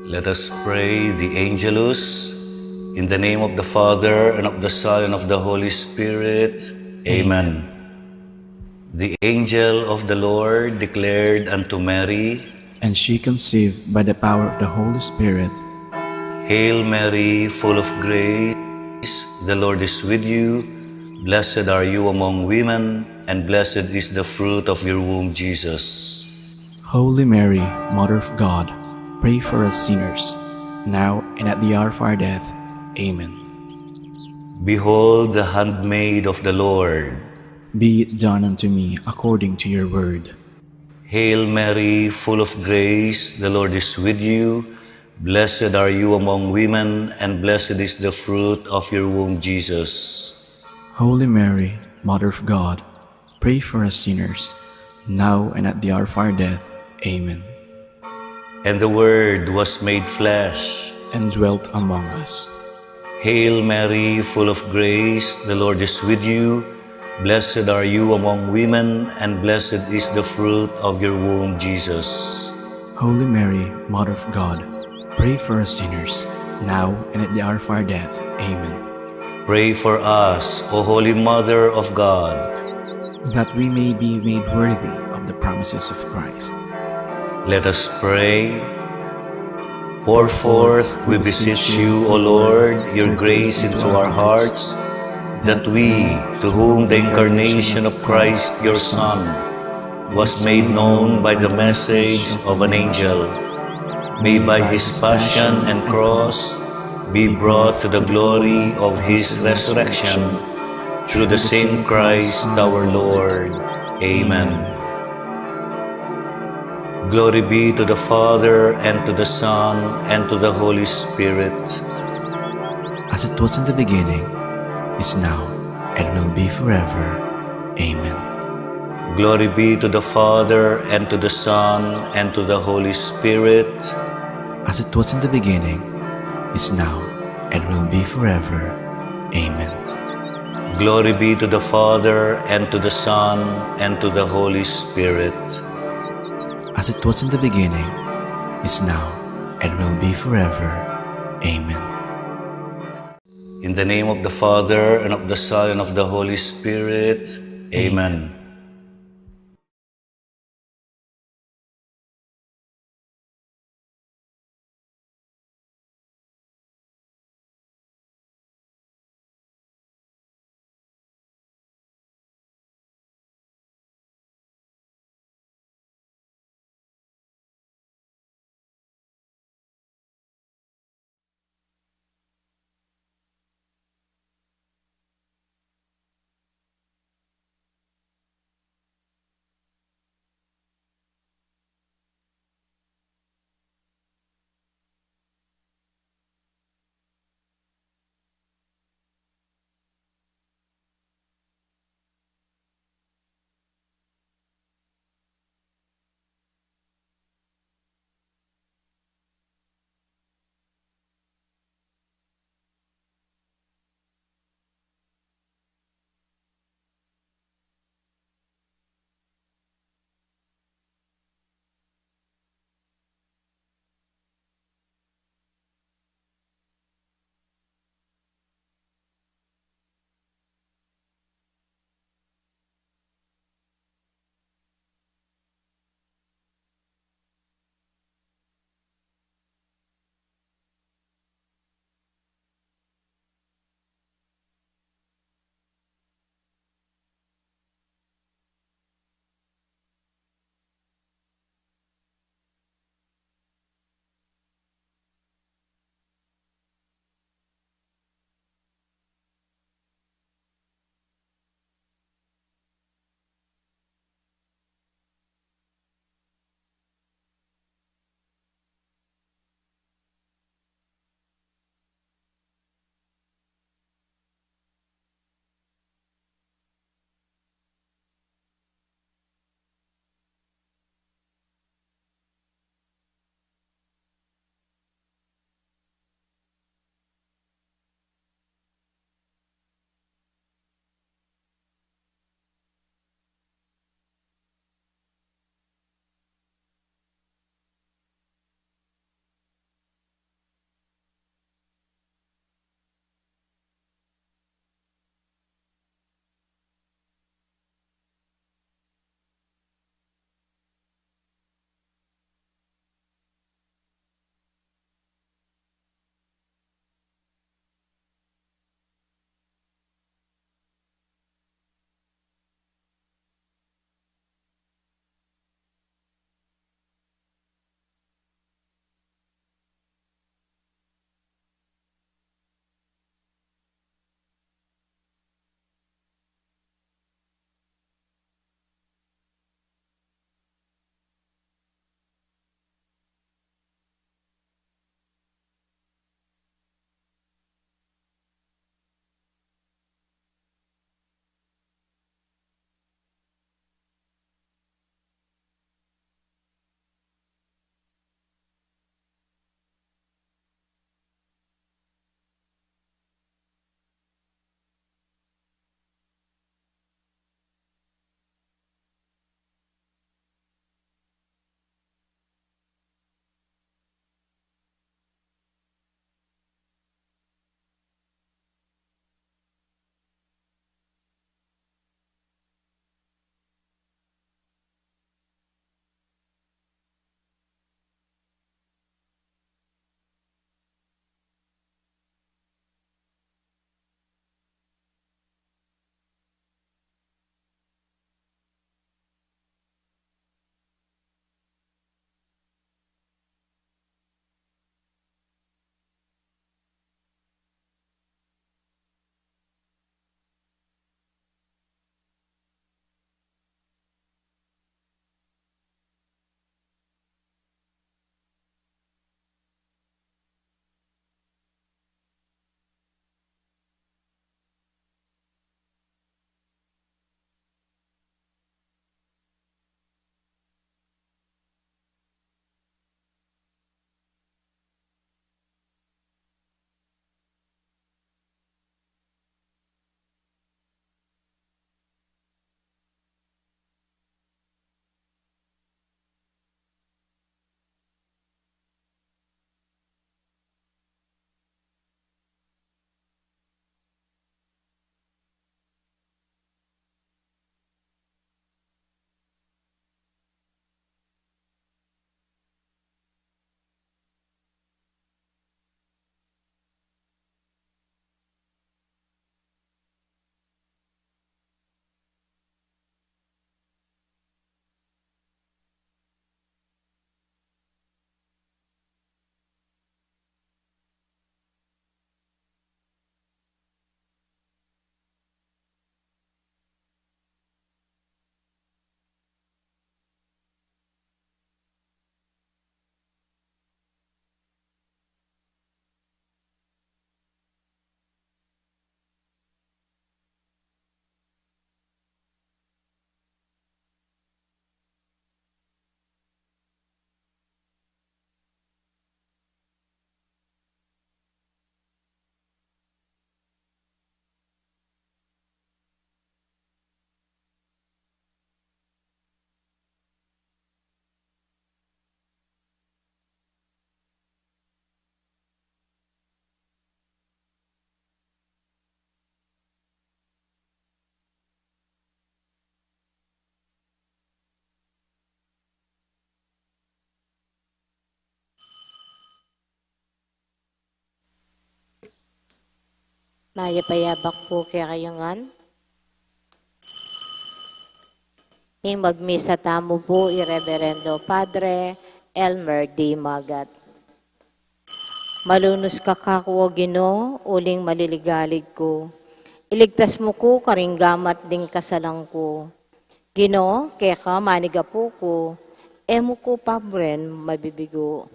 Let us pray the Angelus. In the name of the Father, and of the Son, and of the Holy Spirit. Amen. The angel of the Lord declared unto Mary, and she conceived by the power of the Holy Spirit. Hail Mary, full of grace, the Lord is with you. Blessed are you among women, and blessed is the fruit of your womb, Jesus. Holy Mary, Mother of God, pray for us sinners, now and at the hour of our death. Amen. Behold the handmaid of the Lord. Be it done unto me according to your word. Hail Mary, full of grace, the Lord is with you. Blessed are you among women, and blessed is the fruit of your womb, Jesus. Holy Mary, Mother of God, pray for us sinners, now and at the hour of our death. Amen. And the Word was made flesh, and dwelt among us. Hail Mary, full of grace, the Lord is with you. Blessed are you among women, and blessed is the fruit of your womb, Jesus. Holy Mary, Mother of God, pray for us sinners, now and at the hour of our death. Amen. Pray for us, O Holy Mother of God, that we may be made worthy of the promises of Christ. Let us pray. Pour forth, we beseech you, O Lord, your grace into our hearts, that we, to whom the incarnation of Christ, your Son, was made known by the message of an angel, may by his passion and cross be brought to the glory of his resurrection, through the same Christ our Lord. Amen. Glory be to the Father, and to the Son, and to the Holy Spirit. As it was in the beginning, is now, and will be forever. Amen. Glory be to the Father, and to the Son, and to the Holy Spirit. As it was in the beginning, is now, and will be forever. Amen. Glory be to the Father, and to the Son, and to the Holy Spirit. As it was in the beginning, is now, and will be forever. Amen. In the name of the Father, and of the Son, and of the Holy Spirit. Amen. Mayapayabak po kaya kayongan. Ing magmisa tamo po Ireverendo Padre Elmer D. Magat. Malunos ka kakuo Ginoo, uling maliligalig ko. Iligtas mo ko karinggamat ding kasalang ko. Ginoo, kaya ka maniga po ko, emo ko pabren mabibigo.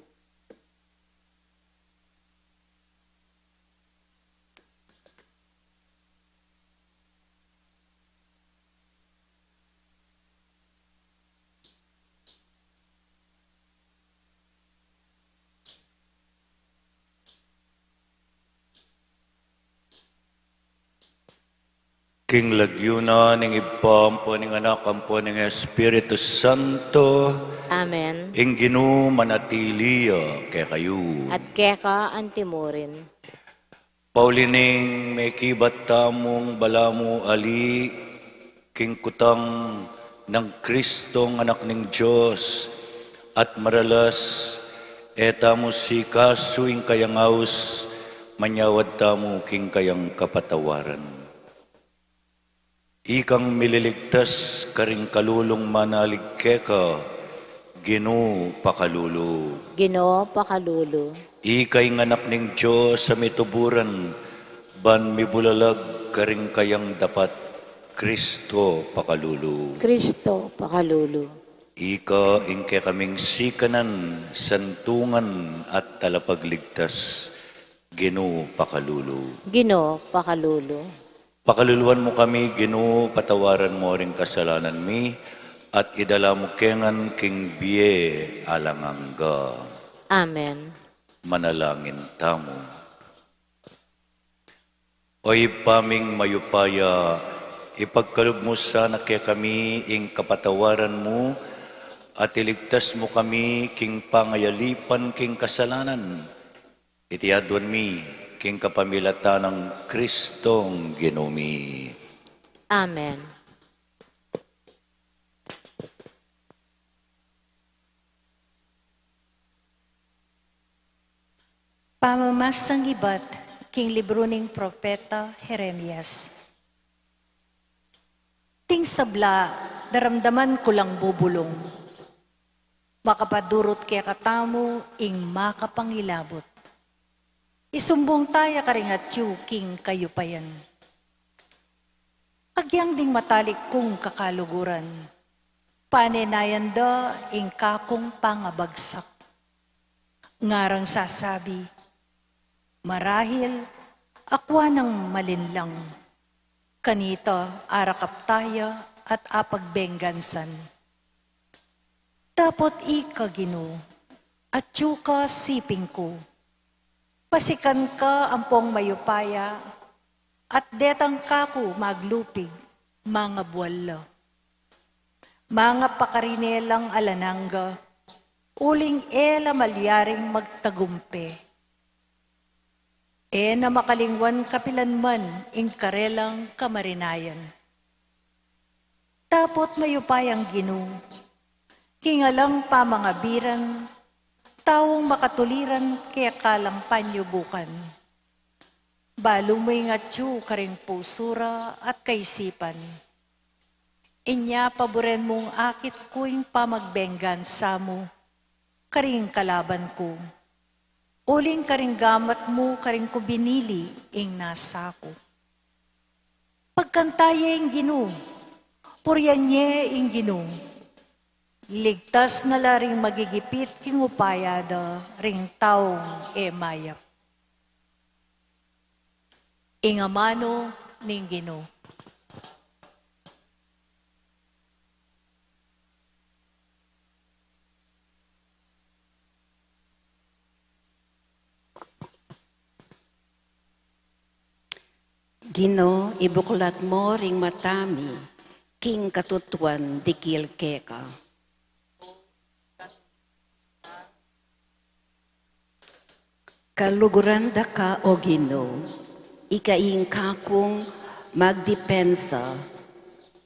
King lagyuna ning ipampo ning anak ampo ning Espiritu Santo, Amen. ing Ginoo manatiliya kay kayo. At kaya ka antimurin. Paulining may kibat tamong balamu ali, king kutang ng Kristong anak ning Diyos, at maralas etamo si kasuing kayang aus, manyawad tamo king kayang kapatawaran. Ikang mililigtas karing kalulong manalig keka, Ginoo pakalulo. Ginoo pakalulo. Ikay nganak ning Diyos sa mituburan, ban mibulalag karing kayang dapat, Kristo pakalulo. Kristo pakalulo. Ika ingke kaming sikanan, santungan at talapagligtas, Ginoo pakalulo. Ginoo pakalulo. Pakaluluan mo kami, Ginoo, patawaran mo ring kasalanan mi, at idala mo kengan king biye alangangga. Amen. Manalangin tamo. Oy paming mayupaya, ipagkalog mo sana kaya kami ing kapatawaran mo, at iligtas mo kami king pangayalipan king kasalanan. Itiadwan mi, king kapamilata ng Kristong Ginumi. Amen. Pamamasang ibat, king libro ning propeta Jeremias. Ting sabla, daramdaman ko lang bubulong. Makapadurot kaya katamo, ing makapangilabot. Isumbong taya karingatyu, king kayupayan. Agyang ding matalik kong kakaluguran. Panenayan da, ing kakong pangabagsak. Ngarang sasabi, marahil, akwa ng malinlang. Kanito, arakap taya at apagbenggansan. Dapat ikagino, at tsuka siping ko. Pasikan ka ampong mayupaya, at detang kako maglupig, mga buwala. Mga pakarinelang alanangga, uling ela malyaring magtagumpe. Na makalingwan kapilanman ing karelang kamarinayan. Tapot mayupayang Ginoo, kingalang pamangabiran, taong makatuliran kaya kalang panyubukan. Balo mo'y ngatsu karing pusura at kaisipan. Inya paboren mong akit ko'ing pamagbenggan sa mo, karing kalaban ko. Uling karing gamat mo karing ko binili ing nasa ko. Pagkantaya ing Ginoo, puryanye ing Ginoo. Ligtas na laring magigipit king upayada ring taong mayap. Ingamano ning Ginoo. Ginoo, ibuklat mo ring matami, king katutuan dikil keka. Kaluguran da ka o Ginoo, ikaing kakong magdepensa,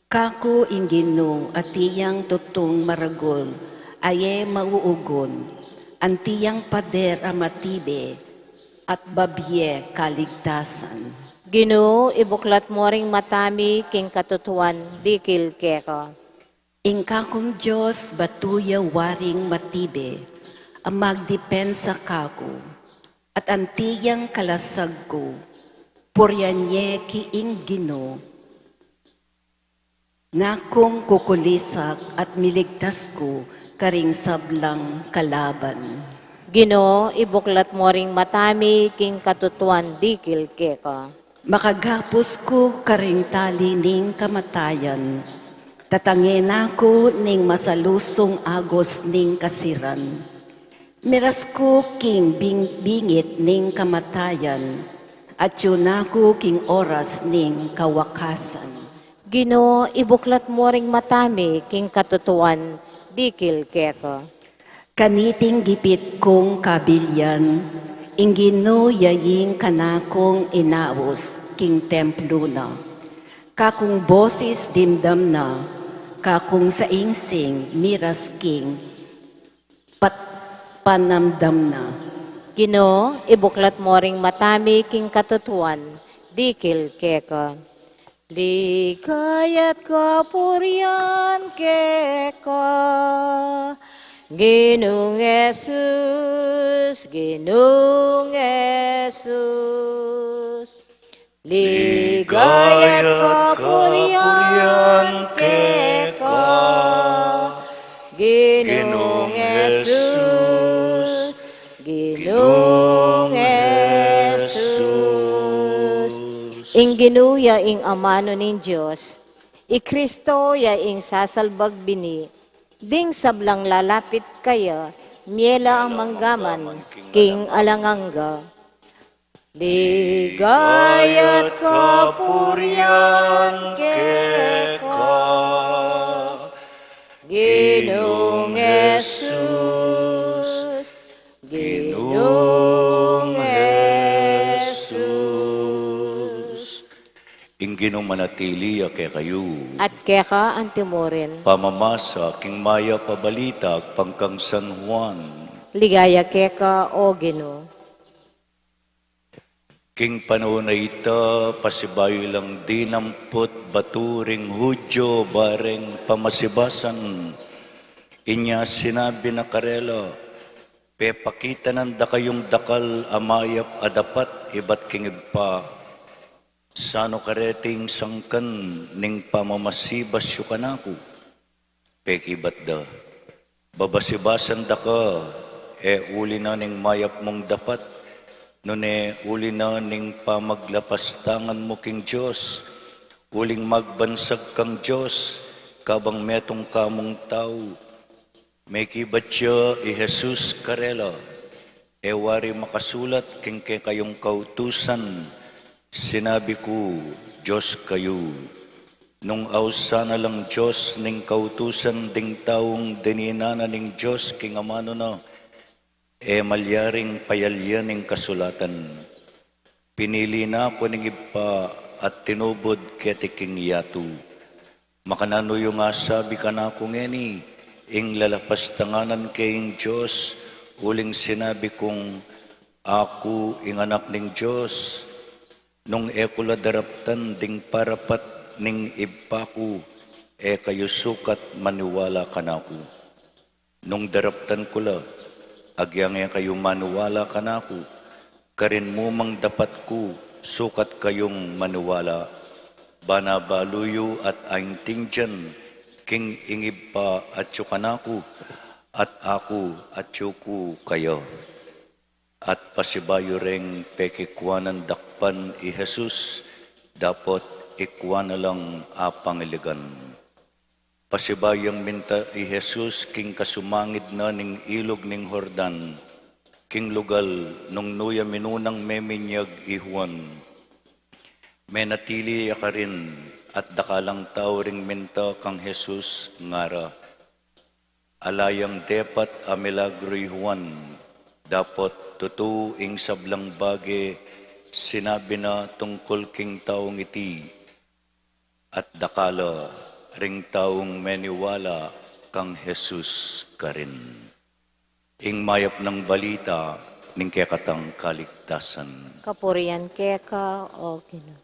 kako ing Ginoo at tiyang tutong maragol, aye mauugon, antiyang pader amatibe, at babye kaligtasan. Ginoo, ibuklat mo ring matami king katutuan, dikil keka. Ingka kong Diyos, batuya waring matibe, ang magdepensa kako, at antiyang kalasag ko, puryanye kiing Ginoo, nga kong kukulisak at miligtas ko karing sablang kalaban. Ginoo, ibuklat mo ring matami king katutuan, dikil keka. Makagapos ko karing tali ning kamatayan, tatangin ako ning masalusong agos ning kasiran. Miras ko king bingit ning kamatayan, at yun ako king oras ning kawakasan. Ginoo, ibuklat mo ring matami king katutuan, dikil keka. Kaniting gipit kong kabilyan, ingino yaying kanakong inaos king templo na. Kakong boses dimdam na, kakong sa ingsing miras king panamdam na. Ginoo, ibuklat mo ring matami king katutuan, dikil keka. Ligayat kapurian keka, Ginoong Jesus, Ginoong Jesus. Ligayat kapurian keka, Ginoong Jesus, Ginoong Jesus. Ing ginuya ing amano ning Diyos, i Kristo ya ing sasalbag bini, ding sablang lalapit kaya, miela ang manggaman, king alanganga. Ligayat kapurian keka, Ginoong Jesus, Ginoong Jesus. Ingginong manatili kay kayo. At keka ang timorin, Pamamasa king maya pabalitag pangkang San Juan. ligaya keka o Ginoo. King panahon na ita, pasibayo lang dinampot baturing Hudyo bareng pamasibasan. Inya sinabi na karela, pepakita nanda kayong dakal amayap adapat ibat king pa. Sano kareting sangkan ning pamamasibas yu kanako. Pekibat da, babasibasan da ka, uli na ning mayap mong dapat. Nune uli na ning pamaglapastangan mo king Diyos, uling magbansag kang Diyos, kabang metong kamong tao. May kibat siya i Jesus karela, wari makasulat king kayong kautusan, sinabi ko, Diyos kayo. Nung awsa na lang Diyos ning kautusan ding taong dininana ning Diyos king amano na, malyaring payalyan ng kasulatan. Pinili na ko ning ipa at tinubod ketiking yatu. Makanano yung sabi ka na kong eni, ing lalapastanganan kayong Diyos, uling sinabi kong ako ing anak ning Diyos. Nung ekula daraptan ding parapat ning ibpaku, kayo sukat maniwala ka na ko. Nung daraptan kula, agyang kayo manuwala ka na ko, karin mo mang dapat ko, sukat kayong manuwala. Banabaluyo at aingting dyan, king ingib pa at yu ka na ko, at ako at yu ko kayo. At pasibayo reng pekikwanan dakpan i Jesus, dapat ikwana lang apangiligan. Pasibayang minta i Jesus king kasumangid na ning ilog ning Hordan, king lugal nung nuya minunang meminyag i Juan. Menatili ka rin at dakalang tao ring minta kang Jesus ngara. Alayang depat a milagro i Juan, dapat totoo ing sablang bage, sinabi na tungkol king taong iti, at dakala ring taong meniwala kang Jesus ka rin. Ing mayap ng balita, ning kekatang kaligtasan. Kapurian keka, o Ginoo.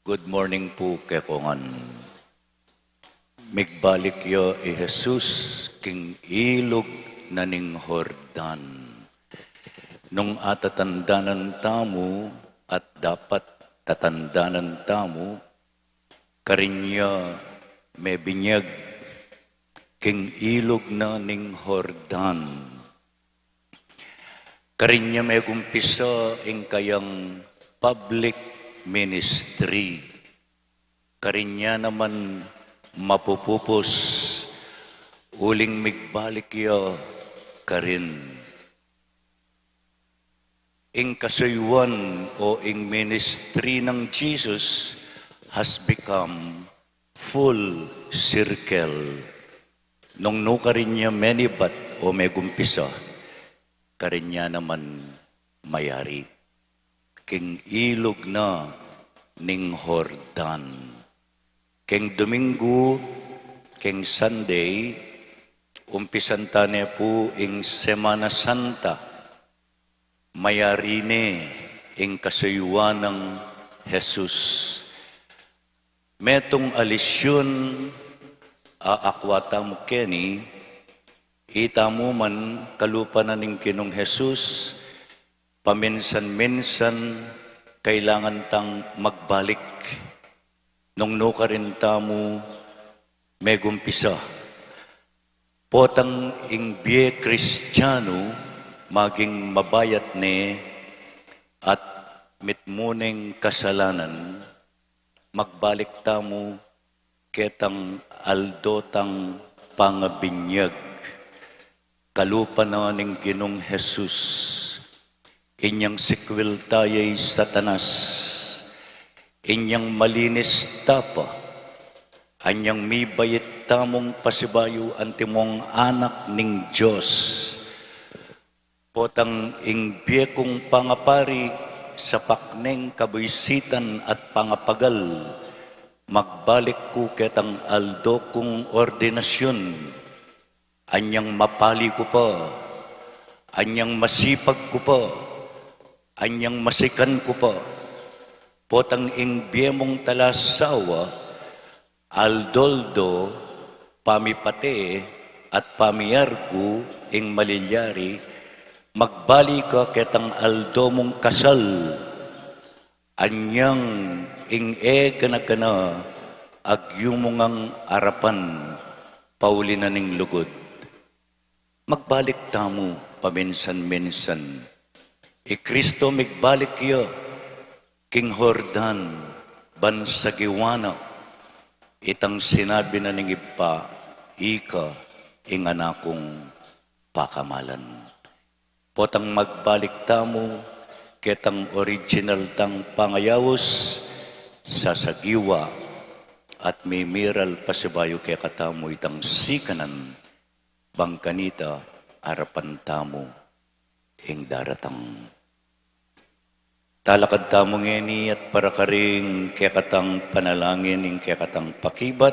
Good morning po kekongan. Migbalik yo Jesus king ilog na ning Hordan. Nung atatandanan tamo at dapat tatandanan tamo, karinya may binyag king ilog na ning Hordan. Karinya may kumpisa ing kayang public ministry. Karinya naman mapupupos uling migbalik ya karin. Ing kasayuan o ing ministry ng Jesus has become full circle. Nung karinya menibat o may gumpisa, karinya naman mayari. King ilog na ning Hordan. King Domingo, king Sunday, umpisan tane po ing Semana Santa, mayari ne ing kasayuan ng Jesus. Metong alisyon aakwata mo keni, ita mo man kalupa na ning kinong Jesus, paminsan-minsan kailangan tang magbalik. Nung ka rin tamo may gumpisa. Potang ingbiye Kristiyano maging mabayat ne at mitmuneng kasalanan, magbalik tamo ketang aldotang pangabinyag. Kalupa na ning Ginong Jesus. Inyang sikwil taya'y Satanas. Inyang malinis tapa. Anyang mibayit tamong pasibayo antimong anak ning Diyos. Potang ingbiye kong pangapari sa pakneng kabuisitan at pangapagal. Magbalik ko ketang aldo kong ordinasyon. Anyang mapali ko pa. Anyang masipag ko pa. Anyang masikan ko pa. Potang ingbiye mong talasawa, aldoldo, pamipate, at pamiyargo, ing malilyari, magbali ka ketang aldo mong kasal, anyang ing kana agyo mong arapan, pauli na ning lugod. Magbalik tamo, paminsan-minsan. Kristo migbalik yo, King Hordan, bansagiwana, itang sinabi na ning ipa, ika, ing anakong pakamalan. Potang magbalik tamo, ketang original tang pangayawos, sasagiwa, at mimiral pasibayo kaya katamo itang sikanan, bangkanita, arapan tamo, ing daratang. Talakad tamo ngeni at para karing kekatang panalangin ing kekatang pakibat,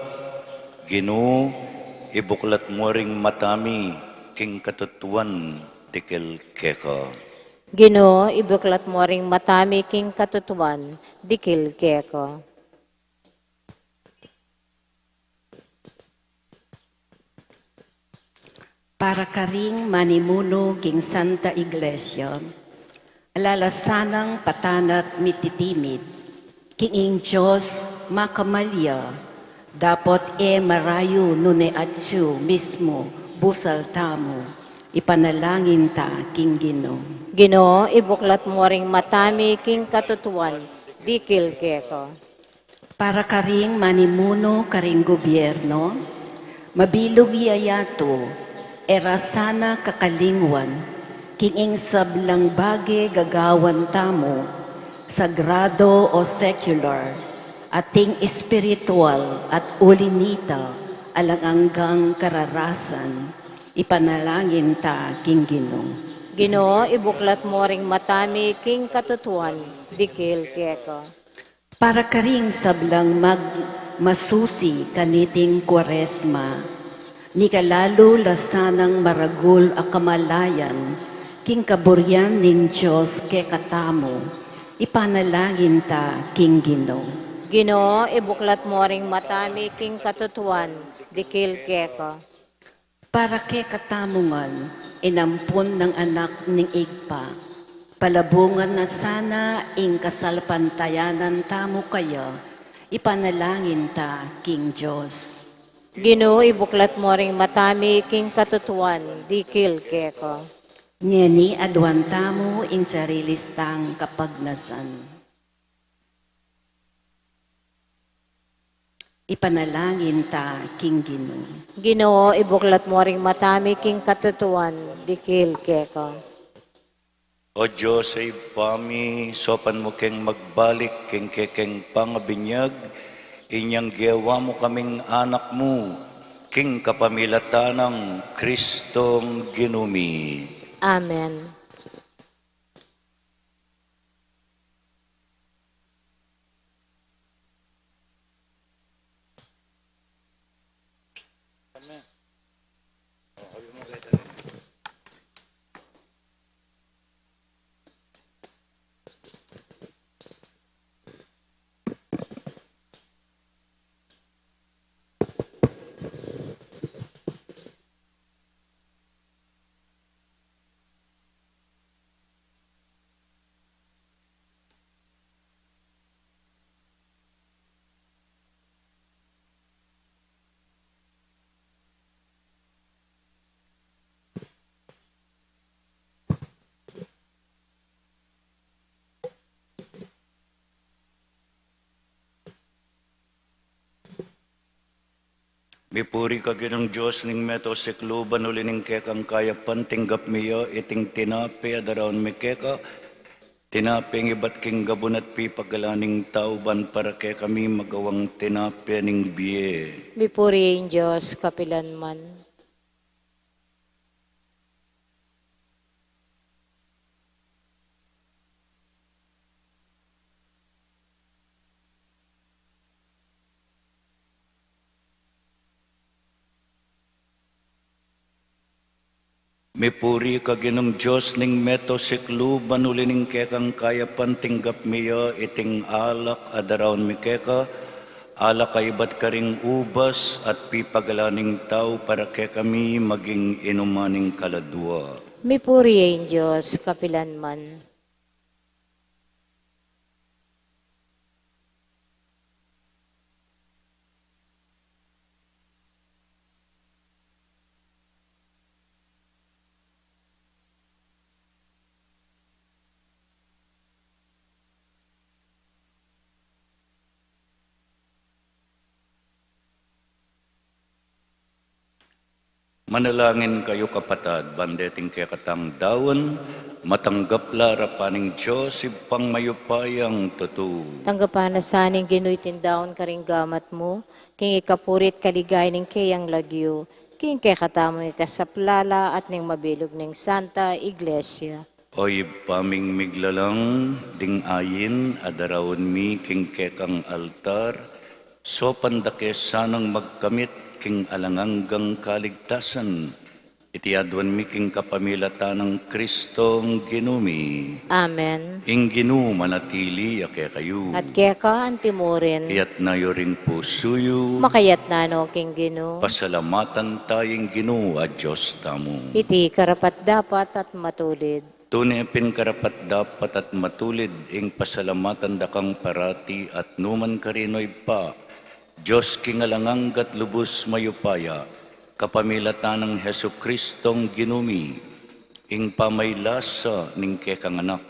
Ginoo, ibuklat mo ring matami king katutuan dikel keka. Ginoo, ibuklat mo ring matami king katutuan, dikil keka. Para karing manimuno king Santa Iglesia, alalasanang patanat mititimid, king Diyos makamalya, dapat marayo nune atsu mismo busal tamo, ipanalangin ta king Ginoo. Ginoo, ibuklat mo ring matami king katutuan, dikil keka. Para karing manimuno karing gobyerno, mabilog yayato, erasana kakalingwan, king sablang bage gagawan tamo, sagrado o secular, ating espiritual at ulinita, alanganggang kararasan, ipanalangin ta king Ginoo. Ginoo, ibuklat mo ring matami king katutuan, dikil keka. Para karing sablang masusi kaniting Kwaresma, ni kalalo lasanang maragul a kamalayan, king kaburyan ning Diyos ke katamo, ipanalangin ta king Ginoo. Ginoo, ibuklat mo ring matami king katutuan, dikil keko. Para ke katamungan, inampun ng anak ning igpa, palabungan na sana ing kasalpantayanan tamo kaya, ipanalangin ta king Diyos. Ginoo, ibuklat mo ring matami king katutuan, dikil keko. Ngeni adwan tamo ing sarilistang kapagnasan. Ipanalangin ta king Ginoo. Ginoo, ibuklat mo ring matami king katutuan, dikil keko. O Diyos ay pami, sopan mo keng magbalik, keng kekeng pangabinyag, inyang giyawa mo kaming anak mo, king kapamilatanang Kristong ginumi. Amen. Mipuri ka ginong Diyos ning meto sikluban ulining kekang kaya pantinggap miyo iting tinape adaraon mi keka tinape ng ibat king gabon at pipagalaning tauban para ke kami magawang tinape ning biye. Mipurihin Diyos, kapilanman. Mipuri ka ginong Diyos ning meto sikluban ulining kekang kaya pantinggap miyo iting alak adaraon mi keka alak ay ibat karing ubas at pipagalaning tao para ke kami maging inumaning kaladwa. Mipurihin Diyos, kapilanman. Manalangin kayo kapatad, bandeting kaya katang dawan, matanggap lara paning Diyos, ipang mayupayang totoo. Tanggapan na saning ginuy tindaon karing gamat mo, king ikapurit kaligay ning kayang lagyo, king kay katamo ikasaplala at ning mabilog ning Santa Iglesia. Oy paming miglalang, ding ayin, adarawon mi, king kekang altar, so pandake sanang magkamit, king alanganggang kaligtasan, iti adwan mi king kapamilatan ng Kristong ginumi. Amen. Ing ginu manatili ake kayo. At kaya ka antimurin, Iyat na yoring pusuyo, makayat na no king Ginoo, pasalamatan tayong ginu at Diyos tamo. iti karapat dapat at matulid. Tunay karapat dapat at matulid ing pasalamatan dakang parati at numan karinoy pa. Diyos kingalanganggat lubos mayupaya, kapamilatan ng Hesu Kristong ginumi, ing pamaylasa ning kekanganak,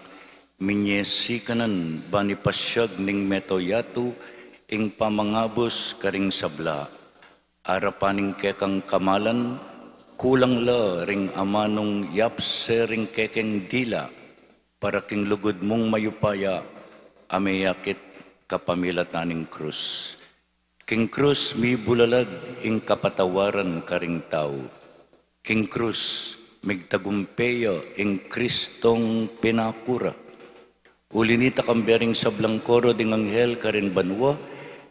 minyesi kanan banipasyag ning metoyatu, ing pamangabos karing sabla. Arapaning kekang kamalan, kulang la ring amanong yapse ring kekeng dila, para king lugod mong mayupaya, ameyakit kapamilataning krus. King krus mi bulalag ing kapatawaran karing tao. King krus migtagumpeyo ing Kristong pinakura. Ulinita kambering sa blangkoro ding anghel karin banwa,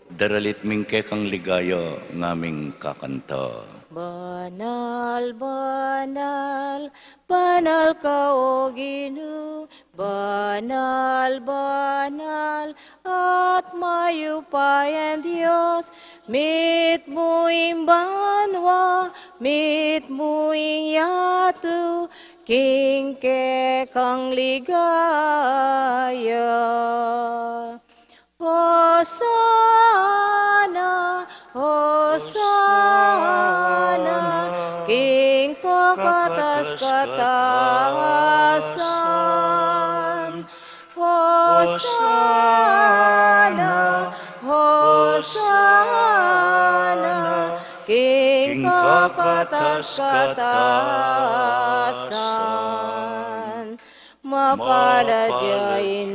daralit ming kekang ligaya ngaming kakanta. Banal, banal, banal ka o Ginoo, banal, banal, at mayupayan Diyos, mit muing banwa, mit muing yatu, king kekang ligaya. Hosana, Hosana, King kakatas-katasan. Hosana, Hosana, King kakatas-katasan. Mapalad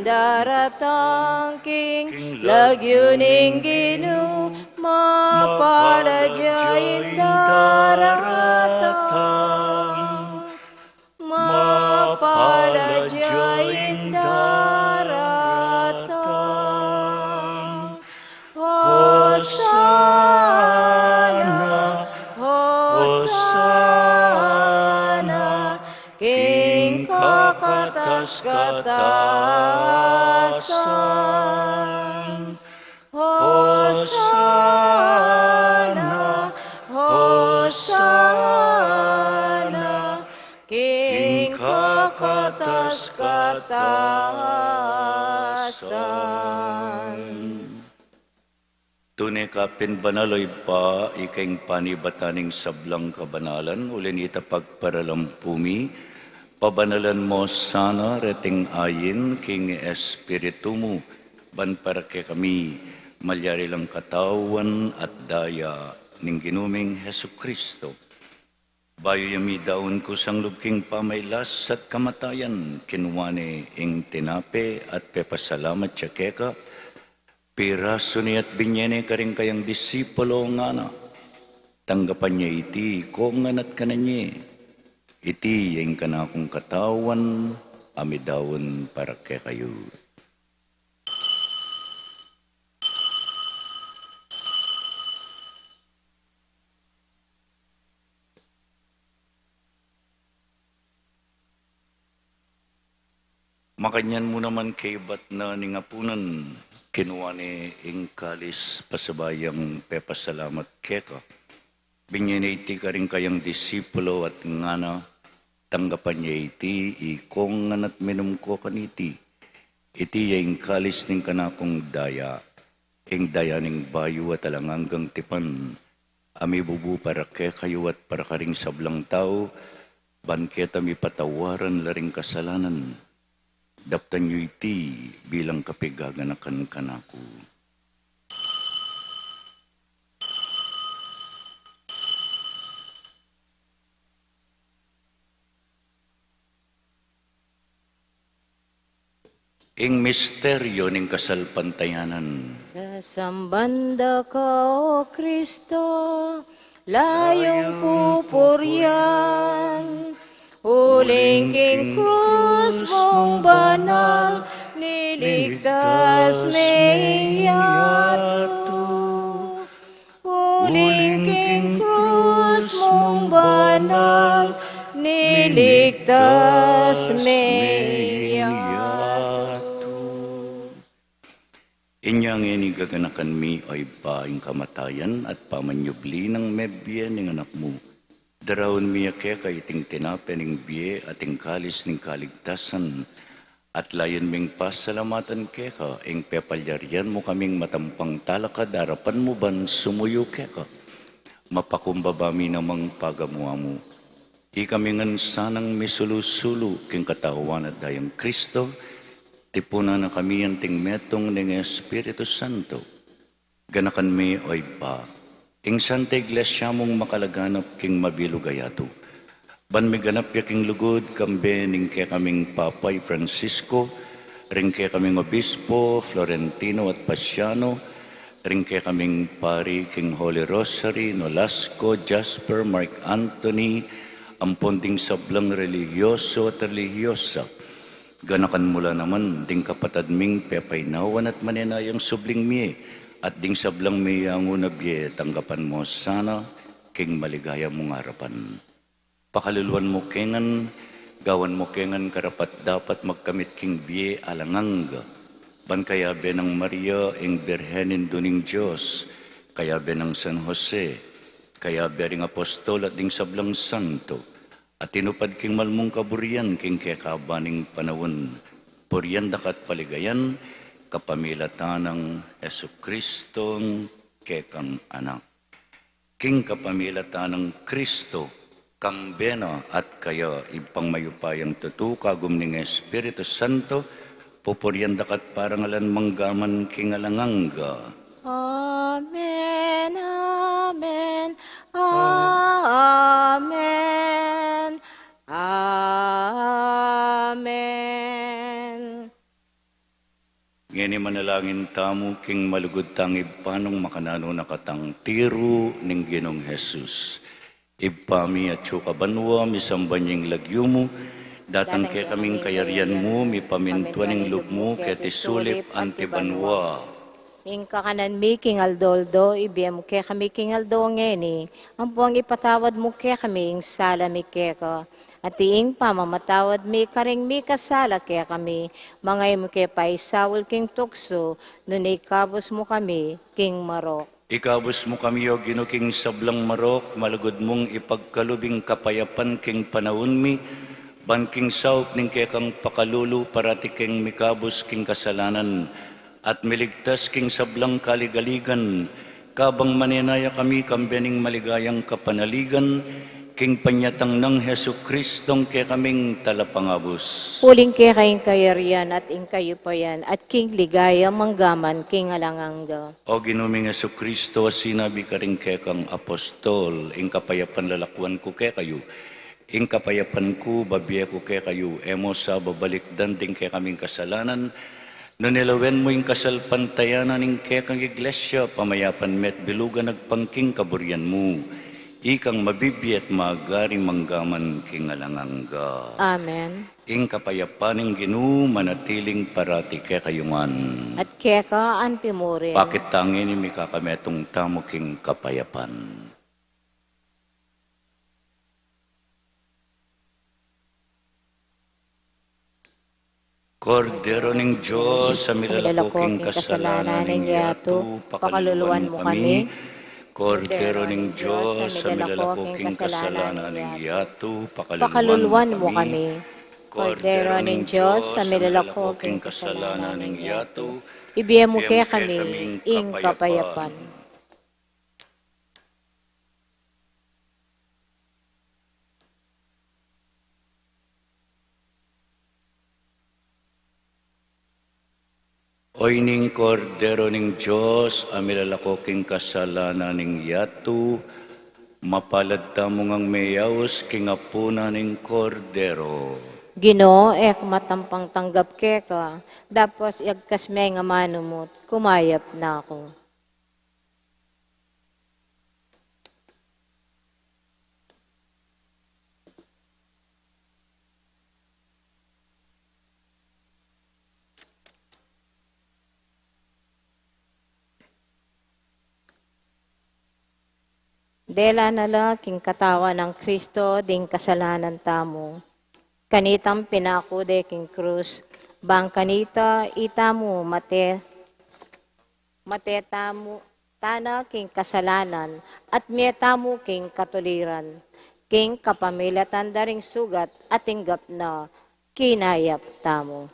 daratang King, lagyuning Ginoo, mapalad daratang, mapalad daratang. Hosana, Hosana, King kakatas-katasan. Hosana, Hosana, King kakatas-katasan. Tunay ka pinbanaloy pa, ikaing panibataning sablang kabanalan, ulin ita pagparalampumi, pabanalan mo sana reting ayin, king espiritu mo, ban para ke kami, malyari lang katawan at daya, ning ginuming Hesu Kristo. Bayo yami daon ko sang lubking pamaylas at kamatayan, kinwane ing tinape at pepasalamat siya keka, piraso ni at binyene ka rin kayang disipulo nga na. Tanggapan niya iti, kung nganat ka na niya. Iti yung ka na akong katawan, amidawon para kay kayo. Makanyan mo naman kay bat na ningapunan, kinuha ni ingkalis pasabayang pepasalamat keka. Binyaniti ka rin kayang disipulo at ngana, tanggapan niya iti, ikong nganat minum ko kaniti. Iti yung kalis ning kanakong daya, ing daya ning bayo at alanganggang tipan. Ami bubu para ke kayo at para karing sablang tao, banket ami patawaran laring kasalanan. Daptan nyo iti bilang kapigaganakan kanako. Ing misteryo ning kasalpantayanan. Sa sambanda ka, O Kristo, layong pupuryan, huling king krus mong banal, niligtas may yato. Huling king krus mong banal, niligtas may yato. Inyang inigaganakan mi ay paing kamatayan at pamanyubli ng mebye ng anak mo. Darawon miya kaya iting tinape ning biye ating kalis ning kaligtasan at layon ming pasalamatan keka ing pepalyarian mo kaming matampang talakad harapan mo ban sumuyo keka mapakumbaba mi namang pagamuha mo. Ikamingan sanang misulu-sulu king katawan at dayang Kristo, tipunan na kami ang ting metong ning Espiritu Santo. Ganakan mi oy pa. Ing Santa Iglesia mong makalaganap king mabilugayato. Ban miganap ya king lugod kambe ning kaya kaming Papay Francisco, ring kaya kaming Obispo, Florentino at Pasiano, ring kaya kaming Pari king Holy Rosary, Nolasco, Jasper, Mark Anthony, ampon ding sablang religyoso at religyosa. Ganakan mula naman ding kapatad ming pepaynawan at manenayang subling miye, at ding sablang miyango na biye, tanggapan mo sana, king maligaya mong harapan. Pakaluluan mo kengan, gawan mo kengan karapat dapat magkamit king biye alanganga. Ban kaya benang Maria, ing Birhenin duning Diyos, kaya benang San Jose, kaya bering apostol at ding sablang santo, at tinupad king malmong kaburian, king kekabaning panawon, purian dakat paligayan, kapamilatan ng Yesu Kristong kekang anak. King kapamilatan ng Kristo, kang bena at kaya ipangmayupayang tutukagum ng Espiritu Santo, pupurian dakat parangalan manggaman king alanganga. Amen, amen, amen, amen. Ngeni manalangin tamo king malugod tangib panong makanano nakatang tiro ning Ginong Jesus. Ipami at banwa misambanying lagyumo, datang ke kaming kayarian mo, mi pamintuan ng loob mo, ket isulip antibanwa. Ing kakanan mi, King Aldoldo, ibiyam mo ke kami, King Aldo, ngeni. Ang buwang ipatawad mo ke kami, ing sala mi ke ka. At iing pamamatawad mi, karing mi kasala ke kami. Mangay mo ke paisawal, King Tukso, nun ikabos mo kami, King Marok. Ikabos mo kami o ginuking sablang marok, malugod mong ipagkalubing kapayapan king panahon mi, banking saup ning kekang pakalulu parati king mikabos king kasalanan, at miligtas king sablang kaligaligan, kabang maninaya kami kambening maligayang kapanaligan, king panyatang ng Hesu Kristong ke kaming talapangabos. Huling ke kayong kayarian at ing kayo pa yan, at King Ligaya manggaman, King Alanganga. O ginuming Hesu Kristo, sinabi ka rin ke kang apostol, ing kapayapan lalakwan ko ke kayo, ing kapayapan ko, babiye ko ke kayo, emo sa babalik danding ke kaming kasalanan, no nilawen mo yung kasalpantayanan ing ke kang iglesia, pamayapan met bilugan nagpangking kaburian mo, ikang mabibiyat magaring manggaman king alanganga. Amen. Ing kapayapaning Ginu manatiling parati ke kayungan. At keka antimurin. Bakit tangin ni mikakametong tamo king kapayapan? Kordero ng Diyos, sa milalakoking kasalanan ng yato, pakaluluan mo kami. Kordero ng Diyos, sa milalakoking kasalanan ng yato, Pakaluluan mo kami. Kordero ng Diyos, sa milalakoking kasalanan ng yato, ibiyam mo kaya kami, ing kapayapan. Oy ning kordero ning Diyos, amilalakoking kasalanan ning yato, mapalad tamo ngang mayaos kingapuna ning kordero. Ginoo, ek matampang tanggap keka, dapos iagkas may nga manumot, kumayap na ako. Dela nala king katawa ng Kristo ding kasalanan tamo. Kanitang pinakude king krus, bang kanita itamu matetamu tana king kasalanan at mietamu king katuliran, king kapamilatan daring sugat at tinggap na kinayap tamo.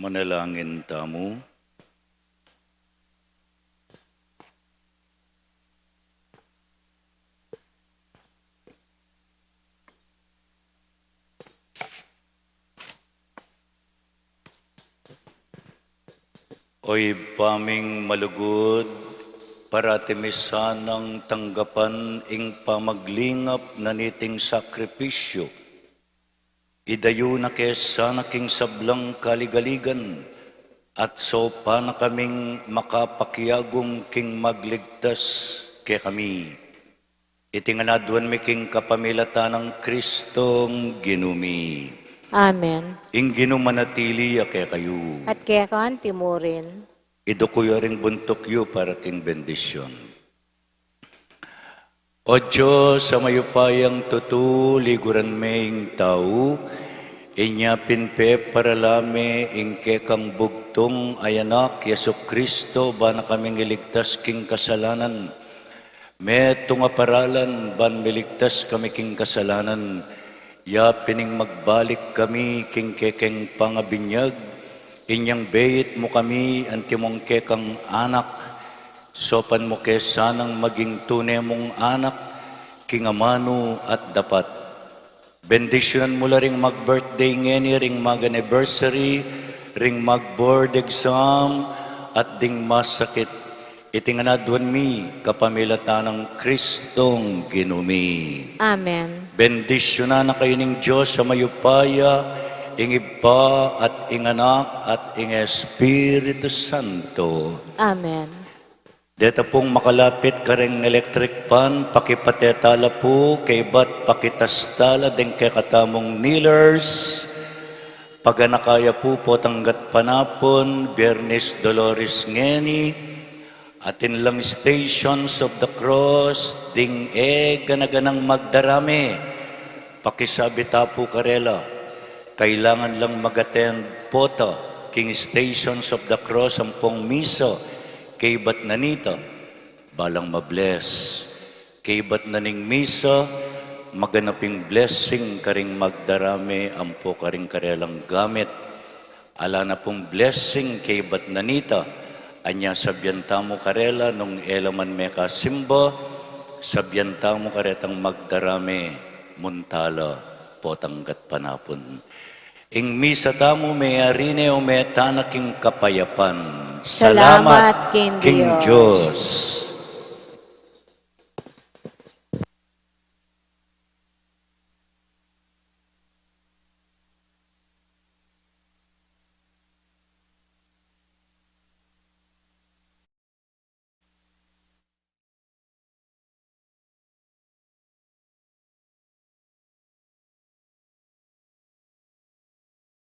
Manalangin tamo. Oy paming malugod, paratimisanang tanggapan ing pamaglingap na niting sakripisyo. Idayo na kesa na king sablang kaligaligan, at so pa na kaming makapakiagong king magligtas ke kami. Itinganaduan mi king kapamilata ng Kristong ginumi. Amen. Ing ginumanatili ake kayo. At kaya kaan timurin, Ido ko yaring buntok yu para king bendisyon. O Diyos, sa mayupayang tutu, liguran maying tao, inya pinpe para lame ing kekang bugtong ayanak Yesu Kristo, ba na kaming iligtas king kasalanan. Metong aparalan, ban miligtas kami king kasalanan, ya pining magbalik kami king kekeng pangabinyag, inyang beit mo kami antimong kekang anak, sopan mo kesanang maging tunay mong anak, king amano at dapat. Bendisyonan mo la ring mag-birthday ngeni, ring mag-anniversary, ring mag-board exam, at ding masakit. Itinganaduan mi kapamilata ng Kristong ginumi. Amen. Bendisyonan na kayo ng Diyos sa mayupaya, ing Iba at ing Anak at ing Espiritu Santo. Amen. Dito pong makalapit ka ring electric pan, pakipatetala po, kay ba't pakitastala, din kay katamong kneelers. Pag nakaya po tanggat panapon, Biyernes Dolores ngeni, atin lang Stations of the Cross, ding ganaganang magdarami. Pakisabi tapo karela, kailangan lang mag-attend po to, king Stations of the Cross, ang pong miso, kay ba't nanita, balang mabless. Kay ba't naning misa, maganaping blessing karing magdarami, ang po karing karelang gamit. Ala na pong blessing kay ba't nanita, anya sabyanta mo karela nung elaman meka simba, sabyanta mo karetang magdarami, muntala, potanggat panapon. Ing misa tamo may arine o may tanaking kapayapan. Salamat king King Diyos. Diyos.